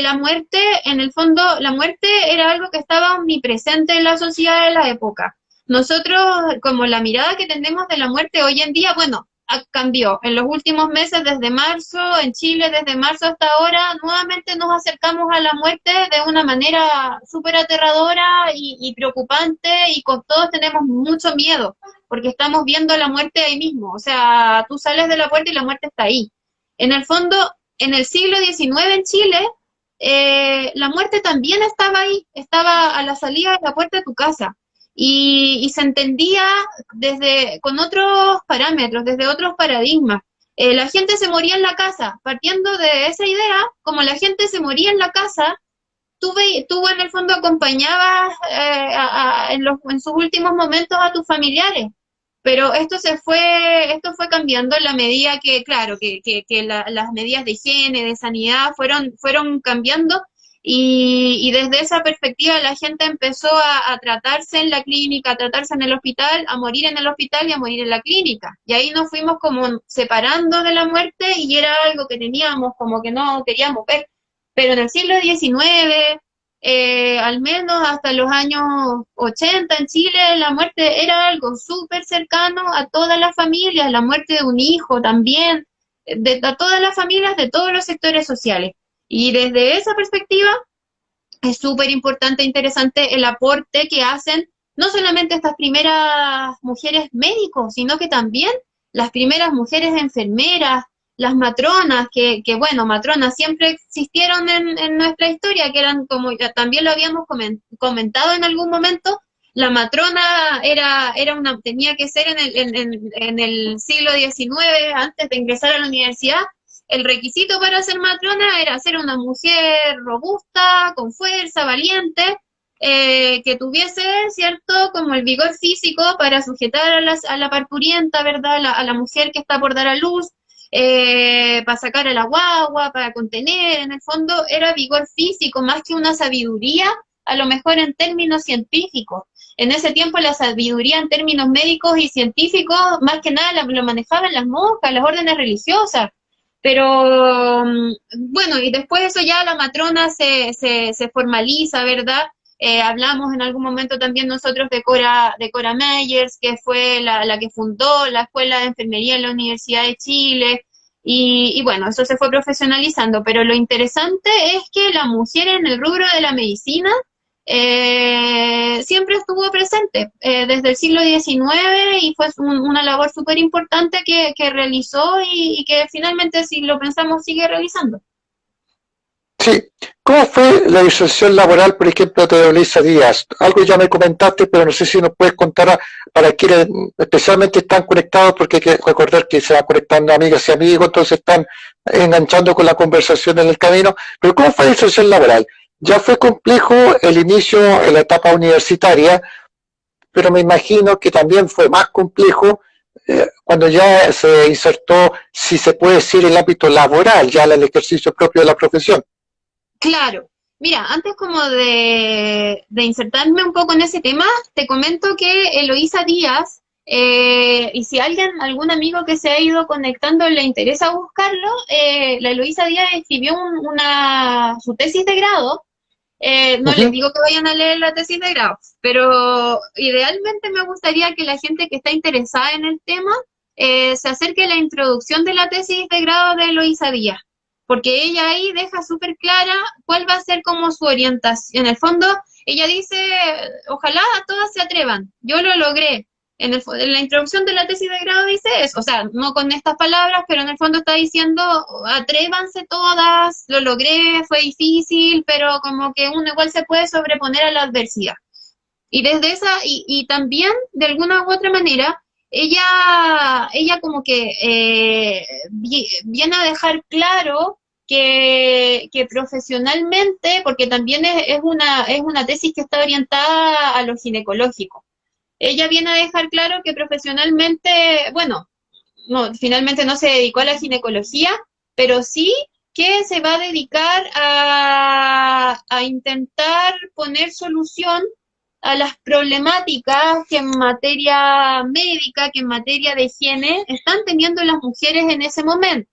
la muerte, en el fondo, la muerte era algo que estaba omnipresente en la sociedad de la época. Nosotros, como la mirada que tenemos de la muerte hoy en día, bueno, cambió. En los últimos meses, desde marzo, en Chile, desde marzo hasta ahora, nuevamente nos acercamos a la muerte de una manera súper aterradora y preocupante, y con todos tenemos mucho miedo, porque estamos viendo la muerte ahí mismo. O sea, tú sales de la puerta y la muerte está ahí. En el fondo, en el siglo XIX en Chile, la muerte también estaba ahí, estaba a la salida de la puerta de tu casa. Y se entendía con otros parámetros, desde otros paradigmas. La gente se moría en la casa, partiendo de esa idea, como la gente se moría en la casa, tú en el fondo acompañabas en sus últimos momentos a tus familiares. Pero esto fue cambiando en la medida que, claro, las medidas de higiene, de sanidad fueron cambiando, y desde esa perspectiva la gente empezó a tratarse en la clínica, a tratarse en el hospital, a morir en el hospital y a morir en la clínica. Y ahí nos fuimos como separando de la muerte, y era algo que teníamos como que no queríamos ver. Pero en el siglo XIX, al menos hasta los años 80 en Chile, la muerte era algo súper cercano a todas las familias, la muerte de un hijo también, a todas las familias de todos los sectores sociales. Y desde esa perspectiva es súper importante e interesante el aporte que hacen no solamente estas primeras mujeres médicos, sino que también las primeras mujeres enfermeras, las matronas, bueno, matronas siempre existieron en nuestra historia, que eran, como ya también lo habíamos comentado en algún momento, la matrona tenía que ser en el siglo XIX, antes de ingresar a la universidad. El requisito para ser matrona era ser una mujer robusta, con fuerza, valiente, que tuviese, ¿cierto?, como el vigor físico para sujetar a la parturienta, ¿verdad?, a la mujer que está por dar a luz, para sacar a la guagua, para contener. En el fondo era vigor físico más que una sabiduría, a lo mejor en términos científicos. En ese tiempo la sabiduría en términos médicos y científicos, más que nada lo manejaban las monjas, las órdenes religiosas. Pero bueno, y después eso ya la matrona se formaliza, ¿verdad? Hablamos en algún momento también nosotros de Cora Meyers, que fue la que fundó la Escuela de Enfermería en la Universidad de Chile, Y bueno, eso se fue profesionalizando, pero lo interesante es que la mujer en el rubro de la medicina siempre estuvo presente desde el siglo XIX y fue una labor súper importante que realizó y que finalmente, si lo pensamos, sigue realizando. Sí. ¿Cómo fue la inserción laboral, por ejemplo, de Elisa Díaz? Algo ya me comentaste, pero no sé si nos puedes contar para quienes especialmente están conectados, porque hay que recordar que se van conectando amigas y amigos, entonces están enganchando con la conversación en el camino. Pero ¿cómo fue la inserción laboral? Ya fue complejo el inicio en la etapa universitaria, pero me imagino que también fue más complejo cuando ya se insertó, si se puede decir, el ámbito laboral, ya el ejercicio propio de la profesión. Claro. Mira, antes como de insertarme un poco en ese tema, te comento que Eloísa Díaz, y si algún amigo que se ha ido conectando le interesa buscarlo, la Eloísa Díaz escribió su tesis de grado. No les Ujú. digo que vayan a leer la tesis de grado, pero idealmente me gustaría que la gente que está interesada en el tema se acerque a la introducción de la tesis de grado de Eloísa Díaz, porque ella ahí deja súper clara cuál va a ser como su orientación. En el fondo, ella dice, ojalá a todas se atrevan, yo lo logré. En la introducción de la tesis de grado dice eso, o sea, no con estas palabras, pero en el fondo está diciendo, atrévanse todas, lo logré, fue difícil, pero como que uno igual se puede sobreponer a la adversidad. Y desde y también, de alguna u otra manera, ella como que viene a dejar claro que profesionalmente, porque también es una tesis que está orientada a lo ginecológico, ella viene a dejar claro que profesionalmente, bueno, no, finalmente no se dedicó a la ginecología, pero sí que se va a dedicar a intentar poner solución a las problemáticas que en materia médica, que en materia de higiene están teniendo las mujeres en ese momento,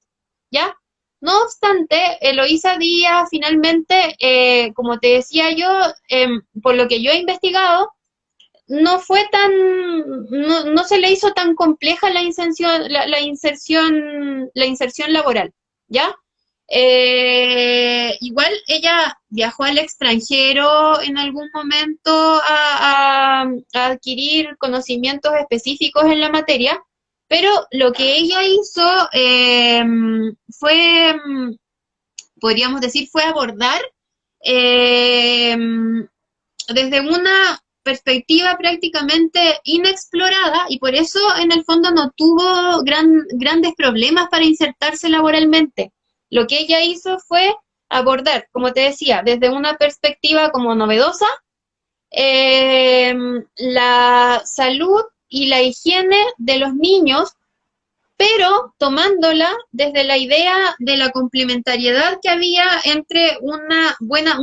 ¿ya? No obstante, Eloísa Díaz finalmente, como te decía yo, por lo que yo he investigado, no se le hizo tan compleja la inserción laboral, ¿ya? Igual ella viajó al extranjero en algún momento a adquirir conocimientos específicos en la materia, pero lo que ella hizo fue, podríamos decir, fue abordar eh, desde una perspectiva prácticamente inexplorada y por eso en el fondo no tuvo grandes problemas para insertarse laboralmente. Lo que ella hizo fue abordar, como te decía, desde una perspectiva como novedosa, eh, la salud y la higiene de los niños, pero tomándola desde la idea de la complementariedad que había entre una buena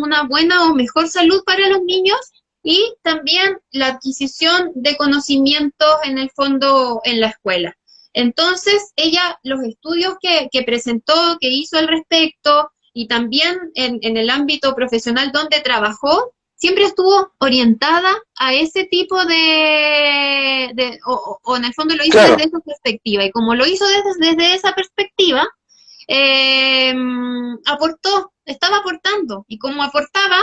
o mejor salud para los niños y también la adquisición de conocimientos en el fondo en la escuela. Entonces, ella, los estudios que presentó, que hizo al respecto, y también en el ámbito profesional donde trabajó, siempre estuvo orientada a ese tipo o en el fondo lo hizo desde Claro. esa perspectiva. Y como lo hizo desde esa perspectiva, eh, estaba aportando. Y como aportaba,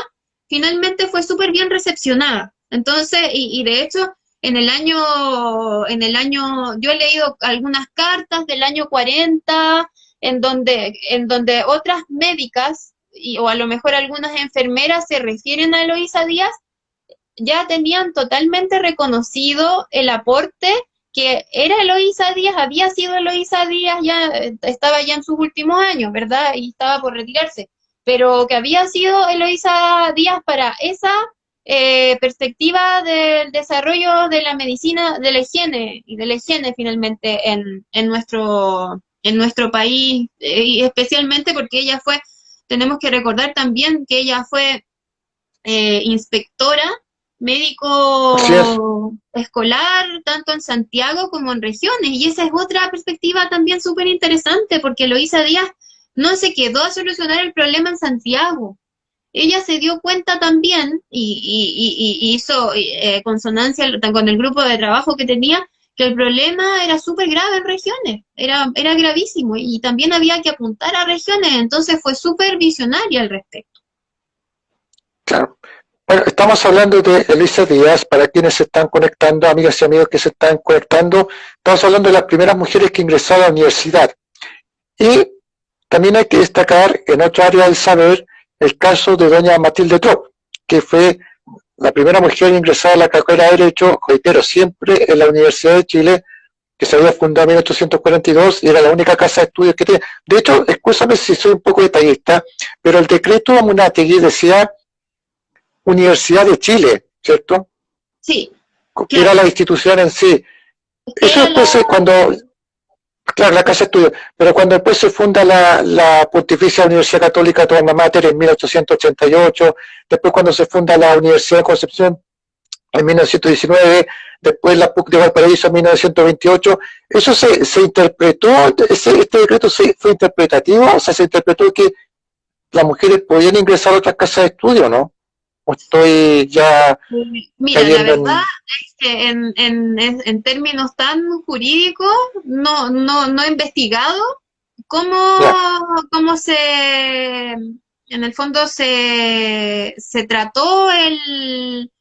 finalmente fue súper bien recepcionada. Entonces, y de hecho, yo he leído algunas cartas del año 40, en donde otras médicas o a lo mejor algunas enfermeras se refieren a Eloísa Díaz, ya tenían totalmente reconocido el aporte que era Eloísa Díaz, había sido Eloísa Díaz, ya estaba ya en sus últimos años, ¿verdad? Y estaba por retirarse, pero que había sido Eloísa Díaz para esa perspectiva del desarrollo de la medicina, de la higiene y de la higiene finalmente en nuestro país, y especialmente porque tenemos que recordar también que ella fue inspectora Así es. médico escolar, tanto en Santiago como en regiones. Y esa es otra perspectiva también súper interesante, porque Eloísa Díaz no se quedó a solucionar el problema en Santiago. Ella se dio cuenta también y hizo consonancia con el grupo de trabajo que tenía, que el problema era súper grave en regiones, era gravísimo, y también había que apuntar a regiones, entonces fue súper visionaria al respecto. Claro. Bueno, estamos hablando de Elisa Díaz, para quienes se están conectando, amigas y amigos que se están conectando, estamos hablando de las primeras mujeres que ingresaron a la universidad. Y también hay que destacar en otra área del saber el caso de doña Matilde Trop, que fue la primera mujer ingresada a la carrera de Derecho, reitero, siempre en la Universidad de Chile, que se había fundado en 1842 y era la única casa de estudios que tenía. De hecho, escúchame si soy un poco detallista, pero el decreto de Munátegui decía Universidad de Chile, ¿cierto? Sí, Que era la institución en sí. Eso después cuando, claro, la casa de estudios, pero cuando después se funda la Pontificia Universidad Católica Toda Mater en 1888, después cuando se funda la Universidad de Concepción en 1919, después la PUC de Valparaíso en 1928, eso se interpretó, este decreto fue interpretativo, o sea, se interpretó que las mujeres podían ingresar a otras casas de estudio, ¿no? O estoy ya mira, la verdad es que en términos tan jurídicos no he investigado cómo en el fondo se trató el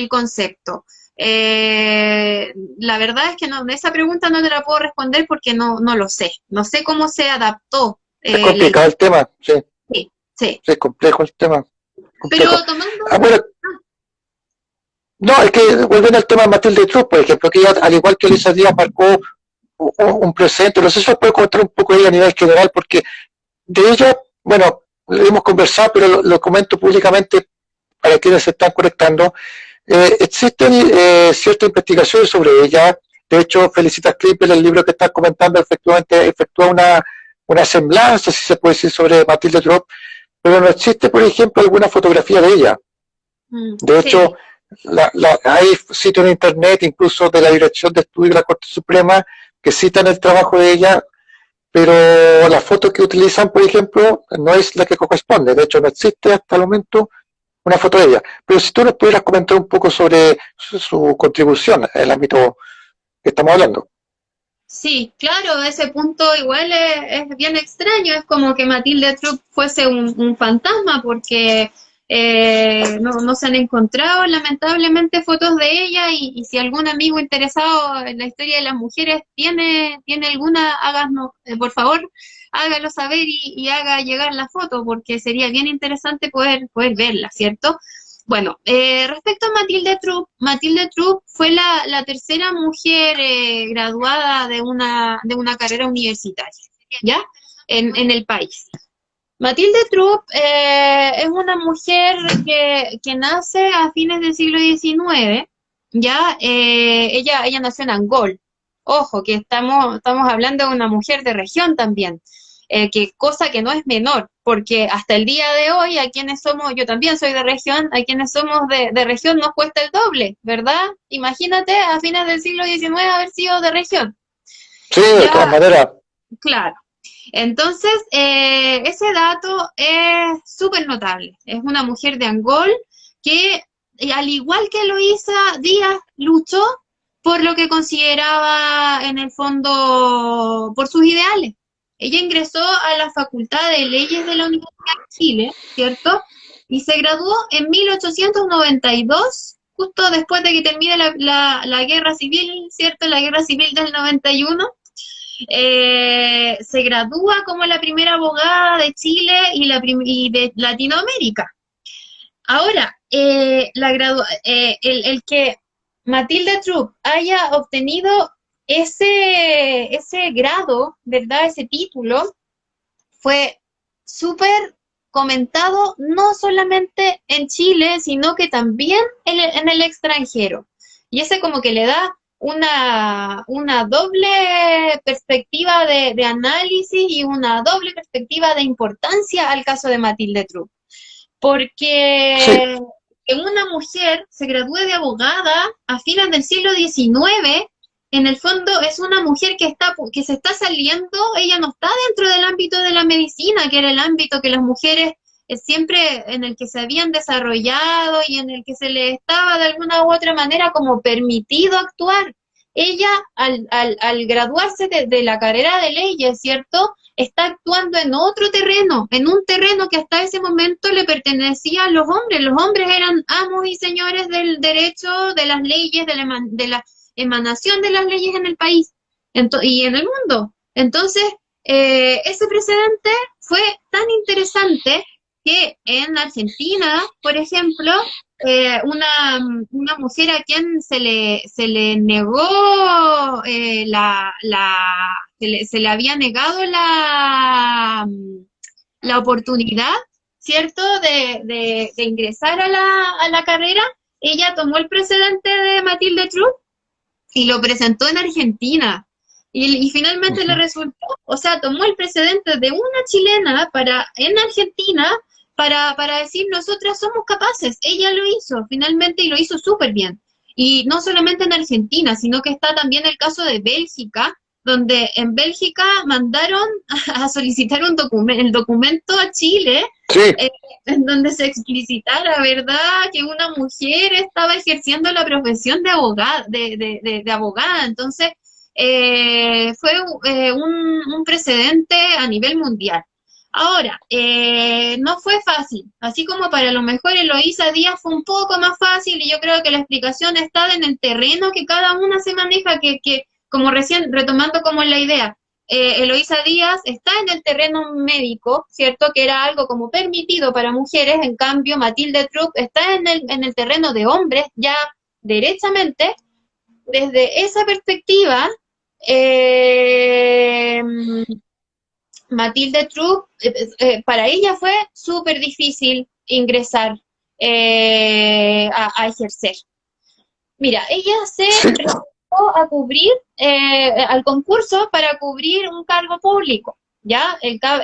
concepto. La verdad es que esa pregunta no te la puedo responder porque no lo sé. No sé cómo se adaptó. Es complicado el tema, sí. Sí. Sí, es complejo el tema. Complejo. Pero tomando... bueno, no, es que volviendo al tema de Matilde Trop, por ejemplo, que ella, al igual que Elisa Díaz, marcó un presente. No sé si os puedo contar un poco de ella a nivel general, porque de ella, bueno, lo hemos conversado, pero lo comento públicamente para quienes se están conectando. Existen ciertas investigaciones sobre ella. De hecho, Felicitas Klippel, el libro que estás comentando, efectivamente efectúa una semblanza, si se puede decir, sobre Matilde Trop, pero no existe, por ejemplo, alguna fotografía de ella. De hecho, hay sitios en internet, incluso de la Dirección de Estudios de la Corte Suprema, que citan el trabajo de ella, pero la foto que utilizan, por ejemplo, no es la que corresponde. De hecho, no existe hasta el momento una foto de ella. Pero si tú nos pudieras comentar un poco sobre su contribución en el ámbito que estamos hablando. Sí, claro, ese punto igual es bien extraño, es como que Matilde Trop fuese un fantasma, porque no se han encontrado lamentablemente fotos de ella, y si algún amigo interesado en la historia de las mujeres tiene alguna, háganos, por favor, hágalo saber y haga llegar la foto, porque sería bien interesante poder verla, ¿cierto? Bueno, respecto a Matilde Trop fue la tercera mujer graduada de una carrera universitaria, ¿ya? En el país. Matilde Trop es una mujer que nace a fines del siglo XIX, ¿ya? Ella nació en Angol. Ojo, que estamos hablando de una mujer de región también. Cosa que no es menor, porque hasta el día de hoy, a quienes somos, yo también soy de región, a quienes somos de región nos cuesta el doble, ¿verdad? Imagínate a fines del siglo XIX haber sido de región. Sí, de todas maneras. Claro. Entonces, ese dato es súper notable. Es una mujer de Angol que, al igual que Eloísa Díaz, luchó por lo que consideraba, en el fondo, por sus ideales. Ella ingresó a la Facultad de Leyes de la Universidad de Chile, ¿cierto? Y se graduó en 1892, justo después de que termine la Guerra Civil, ¿cierto? La Guerra Civil del 91. Se gradúa como la primera abogada de Chile y de Latinoamérica. Ahora, el que Matilde Trop haya obtenido ese grado, ¿verdad? Ese título, fue súper comentado no solamente en Chile, sino que también en el extranjero. Y ese como que le da una doble perspectiva de análisis y una doble perspectiva de importancia al caso de Matilde Trop. Porque Sí. que una mujer se gradúe de abogada a fines del siglo XIX, en el fondo es una mujer que se está saliendo, ella no está dentro del ámbito de la medicina, que era el ámbito que las mujeres siempre en el que se habían desarrollado y en el que se les estaba de alguna u otra manera como permitido actuar. ella al graduarse de la carrera de leyes, ¿cierto? Está actuando en otro terreno, en un terreno que hasta ese momento le pertenecía a los hombres. Los hombres eran amos y señores del derecho, de las leyes, de la emanación de las leyes en el país y en el mundo. Entonces, ese precedente fue tan interesante que en Argentina, por ejemplo, una mujer a quien se le negó se le había negado la oportunidad, ¿cierto?, de ingresar a la carrera. Ella tomó el precedente de Matilde Trupp y lo presentó en Argentina. Y finalmente le resultó, o sea, tomó el precedente de una chilena en Argentina para decir, nosotras somos capaces. Ella lo hizo finalmente y lo hizo súper bien. Y no solamente en Argentina, sino que está también el caso de Bélgica, donde en Bélgica mandaron a solicitar el documento a Chile, Sí, en donde se explicitara, ¿verdad?, que una mujer estaba ejerciendo la profesión de abogada, de abogada. Entonces, fue un precedente a nivel mundial. Ahora, no fue fácil, así como para lo mejor Eloísa Díaz fue un poco más fácil, y yo creo que la explicación está en el terreno que cada una se maneja, que como recién, retomando como la idea, Eloísa Díaz está en el terreno médico, ¿cierto?, que era algo como permitido para mujeres. En cambio Matilde Trupp está en el terreno de hombres, ya derechamente. Desde esa perspectiva, Matilde Trupp, para ella fue súper difícil ingresar a ejercer. Mira, ella se sí, presentó a cubrir, al concurso para cubrir un cargo público, ¿ya? El cargo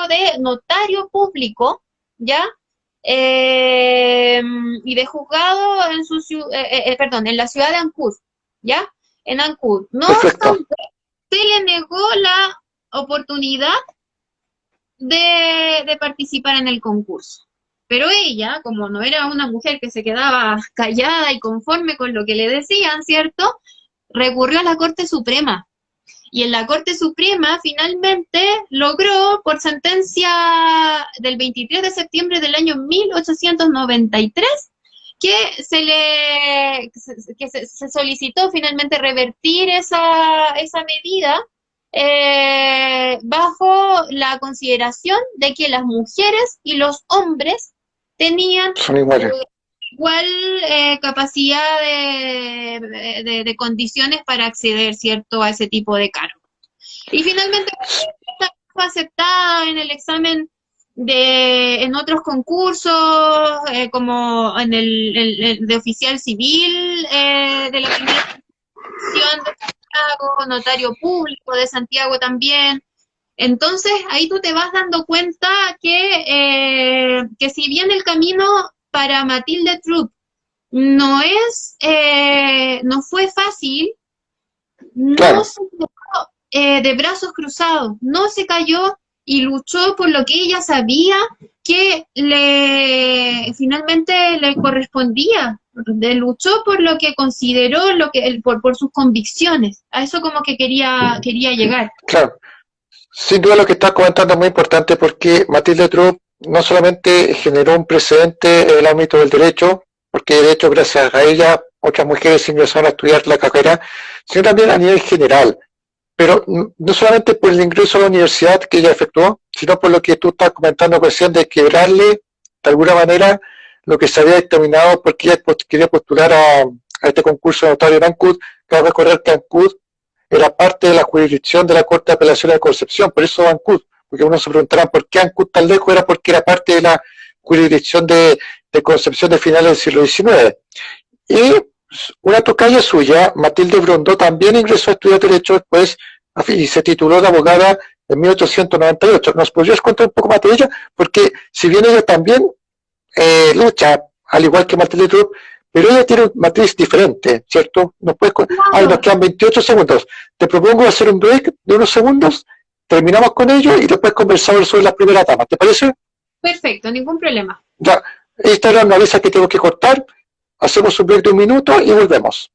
de notario público, ¿ya? Y de juzgado en la ciudad de Ancud, ¿ya? En Ancud. No perfecto. obstante, se le negó la oportunidad de participar en el concurso. Pero ella, como no era una mujer que se quedaba callada y conforme con lo que le decían, ¿cierto?, recurrió a la Corte Suprema. Y en la Corte Suprema finalmente logró, por sentencia del 23 de septiembre del año 1893, que se solicitó finalmente revertir esa medida, bajo la consideración de que las mujeres y los hombres tenían Son iguales. igual capacidad de condiciones para acceder, ¿cierto?, a ese tipo de cargo. Y finalmente fue aceptada en el examen en otros concursos, como en el de oficial civil de la primera institución de Santiago, notario público de Santiago también. Entonces, ahí tú te vas dando cuenta que si bien el camino para Matilde Trupp no fue fácil, Claro. no se quedó de brazos cruzados, no se cayó y luchó por lo que ella sabía que finalmente le correspondía. Luchó por lo que consideró, por sus convicciones. A eso como que quería llegar. Claro. Sin duda lo que estás comentando es muy importante, porque Matilde Trupp no solamente generó un precedente en el ámbito del derecho, porque de hecho gracias a ella otras mujeres ingresaron a estudiar la carrera, sino también a nivel general. Pero no solamente por el ingreso a la universidad que ella efectuó, sino por lo que tú estás comentando recién, de quebrarle de alguna manera lo que se había determinado, porque ella quería postular a este concurso de notario en Ancud. Cabe recordar que Ancud era parte de la jurisdicción de la Corte de Apelaciones de Concepción, por eso Ancud, porque uno se preguntará por qué Ancud tan lejos, era porque era parte de la jurisdicción de Concepción de finales del siglo XIX. Y una tocaya suya, Matilde Brondó, también ingresó a estudiar Derecho después y se tituló de abogada en 1898. ¿Nos podrías contar un poco más de ella? Porque si bien ella también lucha, al igual que Matilde Trupp, pero ella tiene una matriz diferente, ¿cierto? Nos quedan 28 segundos. Te propongo hacer un break de unos segundos, terminamos con ello y después conversamos sobre las primeras damas. ¿Te parece? Perfecto, ningún problema. Ya, Instagram me avisa que tengo que cortar, hacemos un break de un minuto y volvemos.